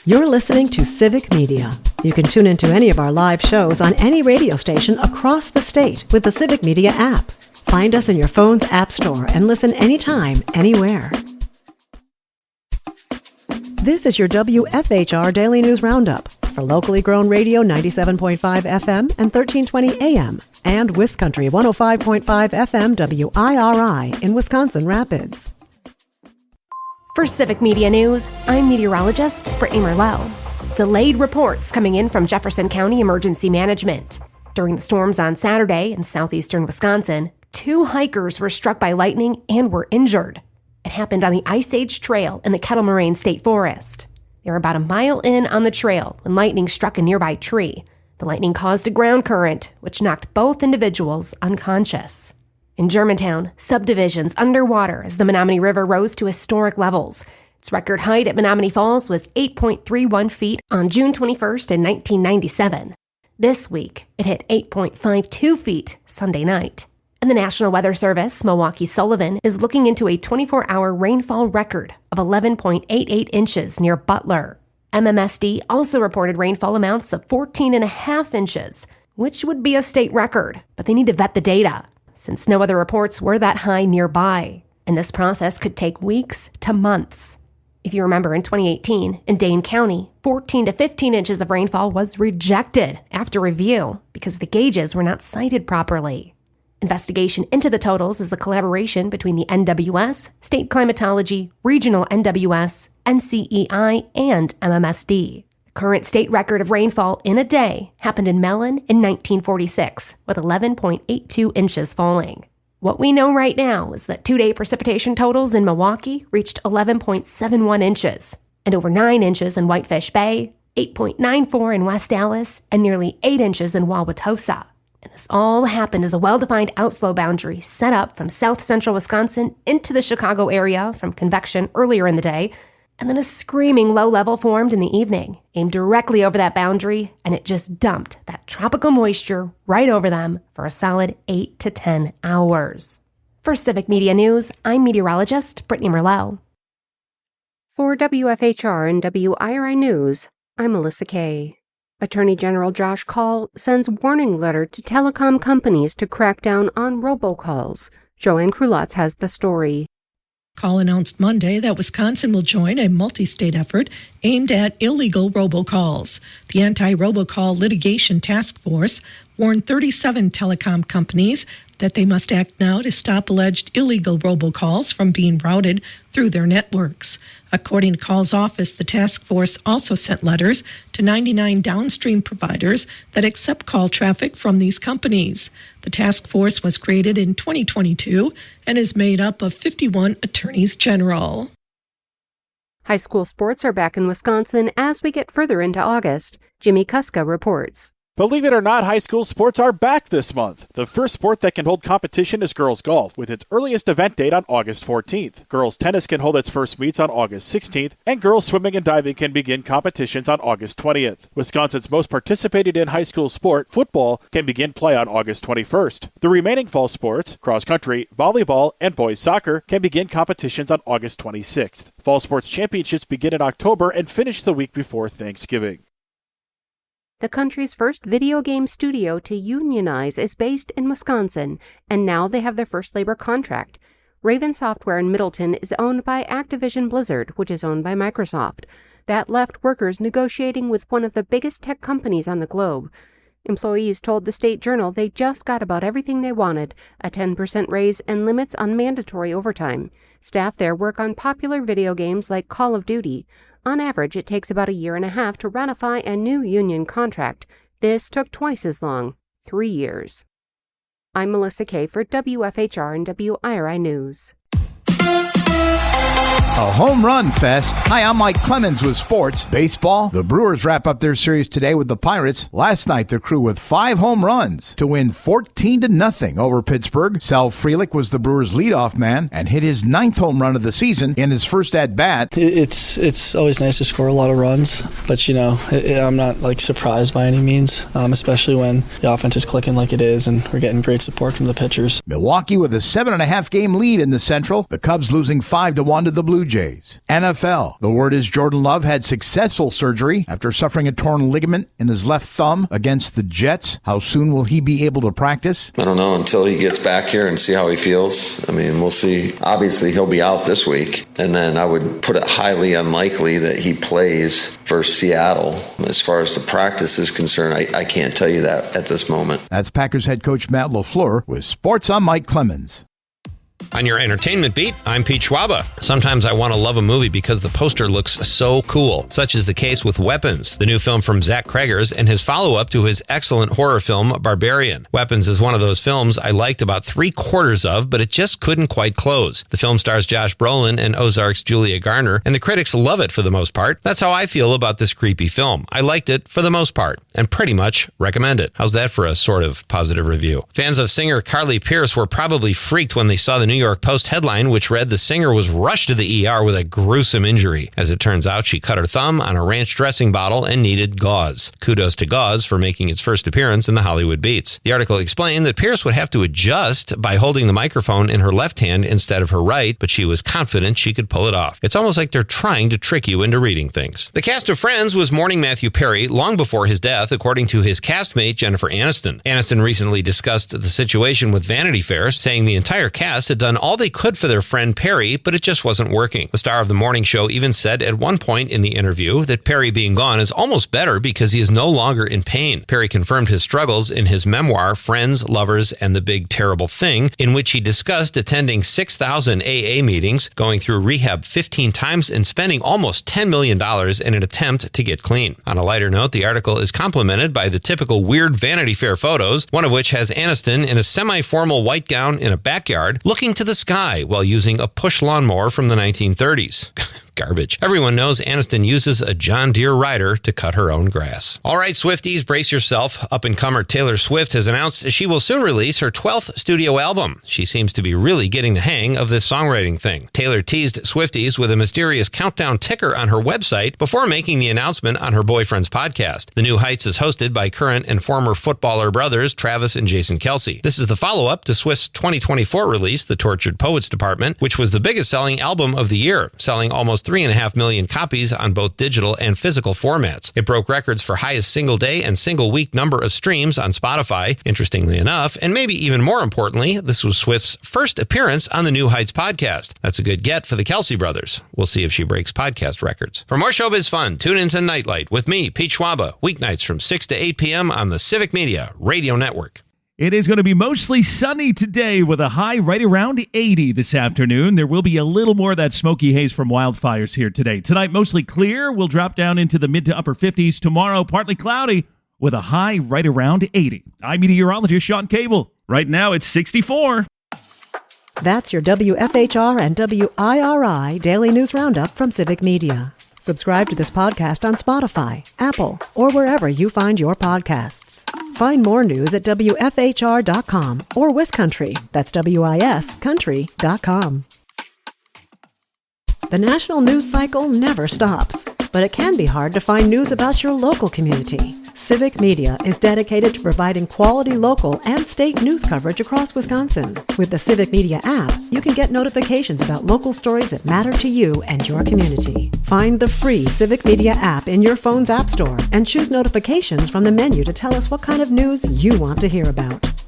You're listening to Civic Media. You can tune into any of our live shows on any radio station across the state with the Civic Media app. Find us in your phone's app store and listen anytime, anywhere. This is your WFHR Daily News Roundup for locally grown radio 97.5 FM and 1320 AM and WisCountry 105.5 FM WIRI in Wisconsin Rapids. For Civic Media News, I'm meteorologist Brittany Merlot. Delayed reports coming in from Jefferson County Emergency Management. During the storms on Saturday in southeastern Wisconsin, 2 hikers were struck by lightning and were injured. It happened on the Ice Age Trail in the Kettle Moraine State Forest. They were about a mile in on the trail when lightning struck a nearby tree. The lightning caused a ground current, which knocked both individuals unconscious. In Germantown, subdivisions underwater as the Menominee River rose to historic levels. Its record height at Menominee Falls was 8.31 feet on June 21st in 1997. This week, it hit 8.52 feet Sunday night. And the National Weather Service, Milwaukee Sullivan, is looking into a 24-hour rainfall record of 11.88 inches near Butler. MMSD also reported rainfall amounts of 14.5 inches, which would be a state record, but they need to vet the data, since no other reports were that high nearby. And this process could take weeks to months. If you remember, in 2018, in Dane County, 14 to 15 inches of rainfall was rejected after review because the gauges were not cited properly. Investigation into the totals is a collaboration between the NWS, State Climatology, Regional NWS, NCEI, and MMSD. The current state record of rainfall in a day happened in Mellon in 1946, with 11.82 inches falling. What we know right now is that 2-day precipitation totals in Milwaukee reached 11.71 inches, and over 9 inches in Whitefish Bay, 8.94 in West Allis, and nearly 8 inches in Wauwatosa. And this all happened as a well-defined outflow boundary set up from south-central Wisconsin into the Chicago area from convection earlier in the day, and then a screaming low level formed in the evening, aimed directly over that boundary, and it just dumped that tropical moisture right over them for a solid 8 to 10 hours. For Civic Media News, I'm meteorologist Brittany Merlot. For WFHR and WIRI News, I'm Melissa Kay. Attorney General Josh Kaul sends warning letter to telecom companies to crack down on robocalls. Joanne Krulotz has the story. Kaul announced Monday that Wisconsin will join a multi-state effort aimed at illegal robocalls. The Anti-Robocall Litigation Task Force warned 37 telecom companies that they must act now to stop alleged illegal robocalls from being routed through their networks. According to Kaul's office, the task force also sent letters to 99 downstream providers that accept call traffic from these companies. The task force was created in 2022 and is made up of 51 attorneys general. High school sports are back in Wisconsin as we get further into August. Jimmy Kuska reports. Believe it or not, high school sports are back this month. The first sport that can hold competition is girls golf, with its earliest event date on August 14th. Girls tennis can hold its first meets on August 16th, and girls swimming and diving can begin competitions on August 20th. Wisconsin's most participated in high school sport, football, can begin play on August 21st. The remaining fall sports, cross country, volleyball, and boys soccer, can begin competitions on August 26th. Fall sports championships begin in October and finish the week before Thanksgiving. The country's first video game studio to unionize is based in Wisconsin, and now they have their first labor contract. Raven Software in Middleton is owned by Activision Blizzard, which is owned by Microsoft. That left workers negotiating with one of the biggest tech companies on the globe. Employees told the State Journal they just got about everything they wanted, a 10% raise and limits on mandatory overtime. Staff there work on popular video games like Call of Duty. On average, it takes about 1.5 years to ratify a new union contract. This took twice as long, 3 years. I'm Melissa Kay for WFHR and WIRI News. A home run fest. Hi, I'm Mike Clemens with sports. Baseball. The Brewers wrap up their series today with the Pirates. Last night, the crew with 5 home runs to win 14-0 over Pittsburgh. Sal Frelick was the Brewers' leadoff man and hit his 9th home run of the season in his first at-bat. It's always nice to score a lot of runs, but, I'm not, surprised by any means, especially when the offense is clicking like it is and we're getting great support from the pitchers. Milwaukee with a 7.5-game lead in the Central. The Cubs losing 5-1 to the Blue Jays. NFL. The word is Jordan Love had successful surgery after suffering a torn ligament in his left thumb against the Jets. How soon will he be able to practice? I don't know until he gets back here and see how he feels. I mean, we'll see. Obviously, he'll be out this week. And then I would put it highly unlikely that he plays for Seattle. As far as the practice is concerned, I can't tell you that at this moment. That's Packers head coach Matt LaFleur with Sports. I'm Mike Clemens. On your entertainment beat, I'm Pete Schwaba. Sometimes I want to love a movie because the poster looks so cool. Such is the case with Weapons, the new film from Zach Cregers and his follow-up to his excellent horror film, Barbarian. Weapons is one of those films I liked about 3/4 of, but it just couldn't quite close. The film stars Josh Brolin and Ozark's Julia Garner, and the critics love it for the most part. That's how I feel about this creepy film. I liked it for the most part, and pretty much recommend it. How's that for a sort of positive review? Fans of singer Carly Pearce were probably freaked when they saw the New York Post headline, which read the singer was rushed to the ER with a gruesome injury. As it turns out, she cut her thumb on a ranch dressing bottle and needed gauze. Kudos to gauze for making its first appearance in the Hollywood Beats. The article explained that Pearce would have to adjust by holding the microphone in her left hand instead of her right, but she was confident she could pull it off. It's almost like they're trying to trick you into reading things. The cast of Friends was mourning Matthew Perry long before his death, according to his castmate Jennifer Aniston. Aniston recently discussed the situation with Vanity Fair, saying the entire cast had done all they could for their friend Perry, but it just wasn't working. The star of the morning show even said at one point in the interview that Perry being gone is almost better because he is no longer in pain. Perry confirmed his struggles in his memoir, Friends, Lovers, and the Big Terrible Thing, in which he discussed attending 6,000 AA meetings, going through rehab 15 times, and spending almost $10 million in an attempt to get clean. On a lighter note, the article is complemented by the typical weird Vanity Fair photos, one of which has Aniston in a semi-formal white gown in a backyard, looking to the sky while using a push lawnmower from the 1930s. Garbage. Everyone knows Aniston uses a John Deere rider to cut her own grass. All right, Swifties, brace yourself. Up-and-comer Taylor Swift has announced she will soon release her 12th studio album. She seems to be really getting the hang of this songwriting thing. Taylor teased Swifties with a mysterious countdown ticker on her website before making the announcement on her boyfriend's podcast. The New Heights is hosted by current and former footballer brothers Travis and Jason Kelce. This is the follow-up to Swift's 2024 release, The Tortured Poets Department, which was the biggest selling album of the year, selling almost 3.5 million copies on both digital and physical formats. It broke records for highest single day and single week number of streams on Spotify, interestingly enough, and maybe even more importantly, this was Swift's first appearance on the New Heights podcast. That's a good get for the Kelce brothers. We'll see if she breaks podcast records. For more showbiz fun, tune into Nightlight with me, Pete Schwaba, weeknights from 6 to 8 p.m. on the Civic Media Radio Network. It is going to be mostly sunny today with a high right around 80 this afternoon. There will be a little more of that smoky haze from wildfires here today. Tonight, mostly clear. We'll drop down into the mid to upper 50s. Tomorrow, partly cloudy with a high right around 80. I'm meteorologist Sean Cable. Right now, it's 64. That's your WFHR and WIRI Daily News Roundup from Civic Media. Subscribe to this podcast on Spotify, Apple, or wherever you find your podcasts. Find more news at WFHR.com or WisCountry, that's WISCountry.com. The national news cycle never stops, but it can be hard to find news about your local community. Civic Media is dedicated to providing quality local and state news coverage across Wisconsin. With the Civic Media app, you can get notifications about local stories that matter to you and your community. Find the free Civic Media app in your phone's app store and choose notifications from the menu to tell us what kind of news you want to hear about.